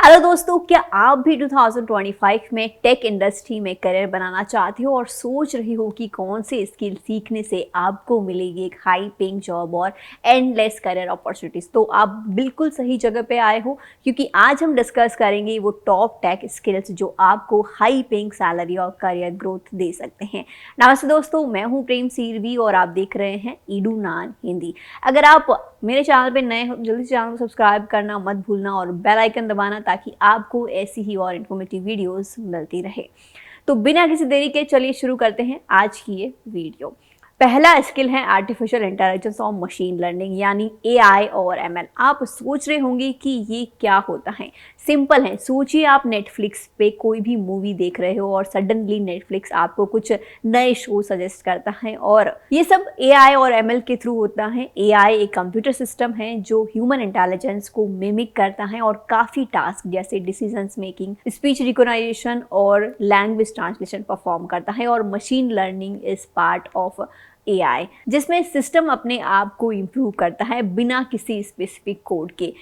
Hello दोस्तों, क्या आप भी 2025 में टेक इंडस्ट्री में करियर बनाना चाहते हो और सोच रही हो कि कौन से स्किल सीखने से आपको मिलेगी एक हाई पेइंग जॉब और एंडलेस करियर अपॉर्चुनिटीज? तो आप बिल्कुल सही जगह पे आए हो, क्योंकि आज हम डिस्कस करेंगे वो टॉप टेक स्किल्स जो आपको हाई पेइंग सैलरी और करियर ग्रोथ दे सकते हैं। नमस्ते दोस्तों, मैं हूँ प्रेम सीरवी और आप देख रहे हैं ईडू नान हिंदी। अगर आप मेरे चैनल पे नए हो, जल्दी से चैनल को सब्सक्राइब करना मत भूलना और बेल आइकन दबाना ताकि आपको ऐसी ही और इन्फॉर्मेटिव वीडियोस मिलती रहे। तो बिना किसी देरी के चलिए शुरू करते हैं आज की ये वीडियो। पहला स्किल है आर्टिफिशियल इंटेलिजेंस और मशीन लर्निंग यानी एआई और एमएल। आप सोच रहे होंगे कि ये क्या होता है। सिंपल है, सोचिए आप नेटफ्लिक्स पे कोई भी मूवी देख रहे हो और सडनली नेटफ्लिक्स आपको कुछ नए शो सजेस्ट करता है और ये सब एआई और एमएल के थ्रू होता है। एआई एक कंप्यूटर सिस्टम है जो ह्यूमन इंटेलिजेंस को मिमिक करता है और काफ़ी टास्क जैसे डिसीजंस मेकिंग, स्पीच रिकॉग्निशन और लैंग्वेज ट्रांसलेशन परफॉर्म करता है। और machine learning is part of AI, जिसमें सिस्टम अपने आप को इम्प्रूव करता है बिना किसी स्पेसिफिक कोड के।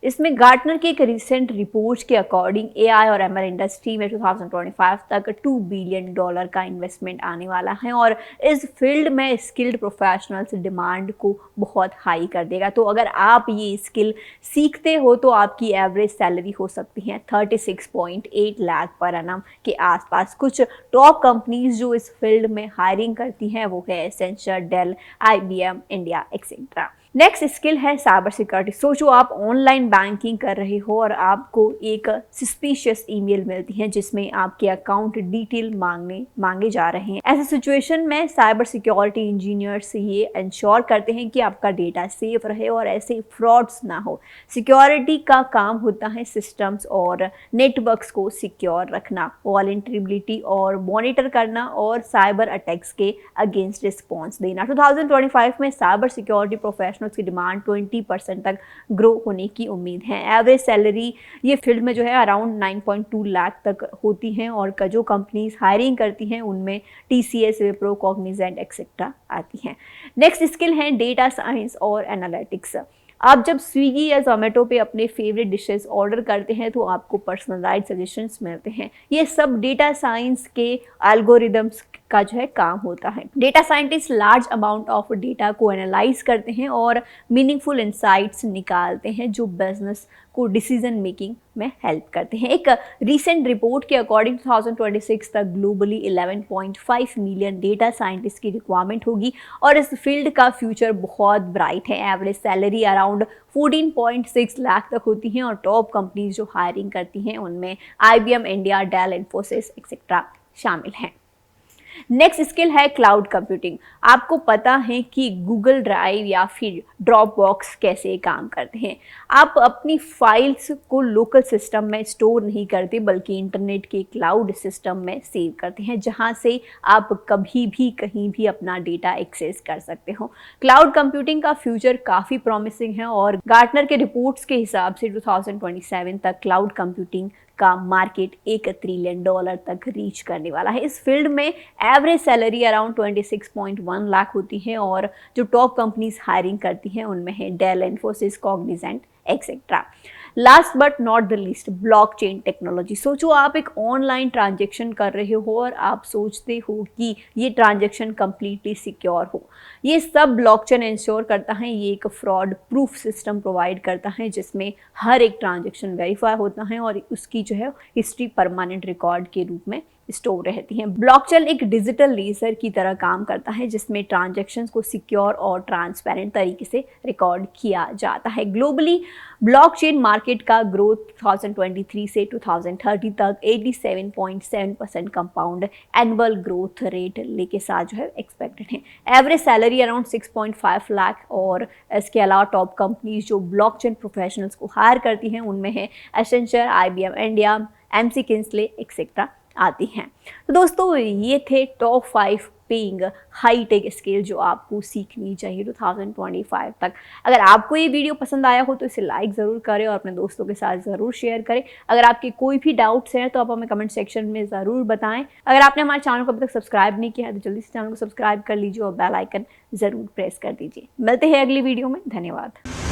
इसमें गार्टनर की एक रिसेंट रिपोर्ट के अकॉर्डिंग एआई और एमएल इंडस्ट्री में 2025 तक $2 बिलियन का इन्वेस्टमेंट आने वाला है और इस फील्ड में स्किल्ड प्रोफेशनल्स डिमांड को बहुत हाई कर देगा। तो अगर आप ये स्किल सीखते हो तो आपकी एवरेज सैलरी हो सकती है 36.8 लाख पर एनम के आसपास। कुछ टॉप कंपनीज जो इस फील्ड में हायरिंग करती हैं वो है Accenture, Dell, IBM India etcetera. Next skill है साइबर सिक्योरिटी। सोचो आप ऑनलाइन बैंकिंग कर रहे हो और आपको एक सस्पिशियस ईमेल मिलती है जिसमें आपके अकाउंट डिटेल मांगे जा रहे हैं। ऐसे सिचुएशन में साइबर सिक्योरिटी इंजीनियर्स ये इंश्योर करते हैं कि आपका डेटा सेफ रहे और ऐसे फ्रॉड्स ना हो। सिक्योरिटी का काम होता है सिस्टम्स और नेटवर्क्स को सिक्योर रखना, वॉलनरेबिलिटी और मॉनिटर करना और साइबर अटैक्स के अगेंस्ट रिस्पॉन्स देना। 2025 में साइबर सिक्योरिटी प्रोफेशनल की डिमांड 20% तक ग्रो होने की उम्मीद है। एवरेज सैलरी ये फील्ड में जो है अराउंड 9.2 लाख तक होती हैं और जो कंपनीज हायरिंग करती हैं उनमें टीसीएस, विप्रो, कॉग्निजेंट एक्सेट्रा आती हैं। नेक्स्ट स्किल है डेटा साइंस और एनालिटिक्स। आप जब स्विगी या जोमेटो पे अपने फेवरेट डिशेस ऑर्डर करते हैं तो आपको पर्सनलाइज्ड सजेशंस मिलते हैं। ये सब डेटा साइंस के एल्गोरिदम्स का जो है काम होता है। Data scientist large amount of data को एनालाइज करते हैं और मीनिंगफुल इंसाइट्स निकालते हैं जो बिजनेस को डिसीजन मेकिंग में हेल्प करते हैं। एक रीसेंट रिपोर्ट के अकॉर्डिंग 2026 तक ग्लोबली 11.5 मिलियन डेटा साइंटिस्ट की रिक्वायरमेंट होगी और इस फील्ड का फ्यूचर बहुत ब्राइट है। एवरेज सैलरी अराउंड 14.6 लाख तक होती हैं और टॉप कंपनीज जो हायरिंग करती हैं उनमें IBM India, Dell, Infosys etcetera शामिल हैं। नेक्स्ट स्किल है क्लाउड कंप्यूटिंग। आपको पता है कि गूगल ड्राइव या फिर ड्रॉपबॉक्स कैसे काम करते हैं। आप अपनी फाइल्स को लोकल सिस्टम में स्टोर नहीं करते बल्कि इंटरनेट के क्लाउड सिस्टम में सेव करते हैं, जहां से आप कभी भी कहीं भी अपना डेटा एक्सेस कर सकते हो। क्लाउड कंप्यूटिंग का फ्यूचर काफ़ी प्रॉमिसिंग है और गार्टनर के रिपोर्ट्स के हिसाब से 2027 तक क्लाउड कंप्यूटिंग का मार्केट $1 ट्रिलियन तक रीच करने वाला है। इस फील्ड में एवरेज सैलरी अराउंड 26.1 लाख होती है और जो टॉप कंपनीज हायरिंग करती हैं उनमें है Dell, Infosys, Cognizant etcetera. Last but not the least, blockchain technology. सोचो आप एक ऑनलाइन ट्रांजेक्शन कर रहे हो और आप सोचते हो कि ये ट्रांजेक्शन कंप्लीटली सिक्योर हो। ये सब ब्लॉकचेन इंश्योर करता है। ये एक फ्रॉड प्रूफ सिस्टम प्रोवाइड करता है जिसमें हर एक ट्रांजेक्शन वेरीफाई होता है और उसकी जो है हिस्ट्री परमानेंट रिकॉर्ड के रूप में स्टोर रहती हैं। ब्लॉकचेन एक डिजिटल लेजर की तरह काम करता है जिसमें ट्रांजैक्शंस को सिक्योर और ट्रांसपेरेंट तरीके से रिकॉर्ड किया जाता है। ग्लोबली ब्लॉकचेन मार्केट का ग्रोथ 2023 से 2030 तक 87.7% कंपाउंड एनुअल ग्रोथ रेट लेके साथ जो है एक्सपेक्टेड है। एवरेज सैलरी अराउंड 6.5 लाख और इसके अलावा टॉप कंपनीज जो ब्लॉकचेन प्रोफेशनल्स को हायर करती हैं उनमें है Accenture, IBM India, McKinsey etcetera आती हैं। तो दोस्तों ये थे top 5 paying high tech skill जो आपको सीखनी चाहिए 2025 तक। अगर आपको ये वीडियो पसंद आया हो तो इसे लाइक ज़रूर करें और अपने दोस्तों के साथ ज़रूर शेयर करें। अगर आपके कोई भी डाउट्स हैं तो आप हमें कमेंट सेक्शन में ज़रूर बताएं। अगर आपने हमारे चैनल को अभी तक सब्सक्राइब नहीं किया है तो जल्दी से चैनल को सब्सक्राइब कर लीजिए और बेल आइकन ज़रूर प्रेस कर दीजिए। मिलते हैं अगली वीडियो में। धन्यवाद।